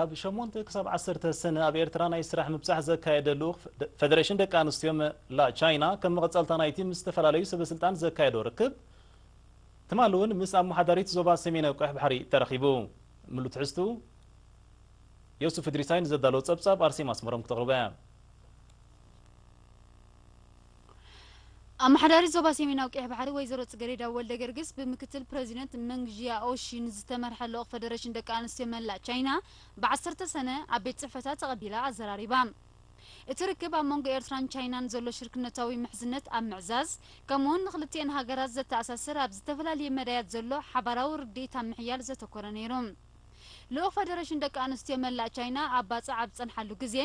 ኣብ 8 ክሳብ 10 ሰነ ኣብ ኤርትራ ናይ ስራሕ ምብፃሕ ዘካየደሉ ፌደሬሽን ደቂ ኣንስትዮ ላ ቻይና ከም መቐፀልታ ናይቲ ምስ ዝተፈላለዩ ሰበስልጣን ዘካየዶ ርክብ ትማል እውን ምስ ኣመሓዳሪት ዞባ ሰሜናዊ ቀይሕ ባሕሪ ተረኺቡ ሙሉእ ትሕዝቱ ዮሱፍ እድሪሳይ ንዘዳለዎ ፀብጻብ ኣርሴማ ኣስመሮም ክተቕርበ ኣመሓዳሪት ዞባ ሰሜናዊ ቀይሕ ባሕሪ ወይዘሮ ጽጌረዳ ወልደ ገርግስ ብምክትል ፕሬዚደንት መንግዥያ ኦሺን ዝተመርሐ ልኡኽ ፌደሬሽን ደቂ ኣንስትዮ መላእ ቻይና ብ10 ሰነ ኣብ ቤት ጽሕፈታት ተቐቢላ ኣዘራሪባ እቲ ርክብ ኣብ መንጎ ኤርትራን ቻይናን ዘሎ ሽርክነታዊ ምሕዝነት ኣብ ምዕዛዝ ከምኡውን ንክልቲአን ሃገራት ዘተኣሳስር ኣብ ዝተፈላለየ መዳያት ዘሎ ሓባራዊ ርድኢት ኣብ ምሕያል ዘተኮረ ነይሩ ልኡኽ ፌደሬሽን ደቂ ኣንስትዮ መላእ ቻይና ኣብ ባፅዕ ኣብ ዝጸንሓሉ ግዜ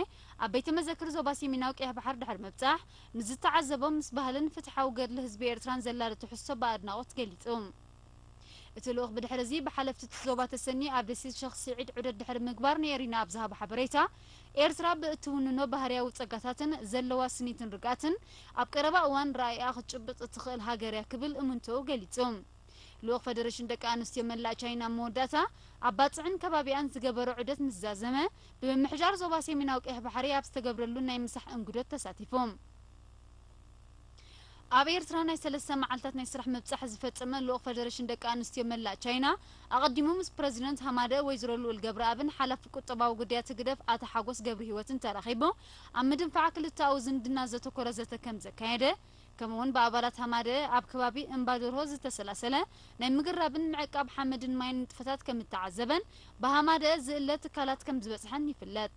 ኣብ ቤተ መዘክር ዞባ ሰሜናዊ ቀይሕ ባሕሪ ድሕሪ ምብጻሕ ንዝተዓዘቦ ምስ ባህልን ፍትሓዊ ገድሊ ህዝቢ ኤርትራን ዘላለ ትሕዝቶ ብኣድናቖት ገሊጹ እቲ ልኡኽ ብድሕሪ እዚ ብሓለፍቲ ዞባ ተሰኒ ኣብ ደሴት ሸኽ ስዒድ ዑደት ድሕሪ ምግባር ነይሪና ኣብ ዝሃቦ ሓበሬታ ኤርትራ ብእትውንኖ ባህርያዊ ጸጋታትን ዘለዋ ስኒትን ርግኣትን ኣብ ቀረባ እዋን ረኣይኣ ክትጭብጥ እትኽእል ሃገር እያ ክብል እሙንትኡ ገሊጹ ልኡኽ ፌደሬሽን ደቂ ኣንስትዮ መላእ ቻይና መወዳእታ ኣብ ባፅዕን ከባቢኣን ዝገበሮ ዑደት ምስ ዛዘመ ብምምሕጃር ዞባ ሰሜናዊ ቀይሕ ባሕሪ ኣብ ዝተገብረሉ ናይ ምሳሕ እንግዶት ተሳቲፎም ኣብ ኤርትራ ናይ 3 መዓልታት ናይ ስራሕ ምብጻሕ ዝፈጸመ ልኡኽ ፌደሬሽን ደቂ ኣንስትዮ መላእ ቻይና ኣቐዲሙ ምስ ፕሬዚደንት ሃማደ ወይዘሮ ልኡል ገብረኣብን ሓላፊ ቁጠባዊ ጉዳያት ትግደፍ ኣቶ ሓጎስ ገብሪ ህይወትን ተራኺቡ ኣብ ምድንፋዕ ክልተኣዊ ዝምድና ዘተኮረ ዘተ ከም ዘካየደ ከምኡውን ብኣባላት ሃማደ ኣብ ከባቢ እምባ ደርሆ ዝተሰላሰለ ናይ ምግራብን ምዕቃብ ሓመድን ማይን ንጥፈታት ከም እተዓዘበን ብሃማደ ዝእለ ትካላት ከም ዝበፅሐን ይፍለጥ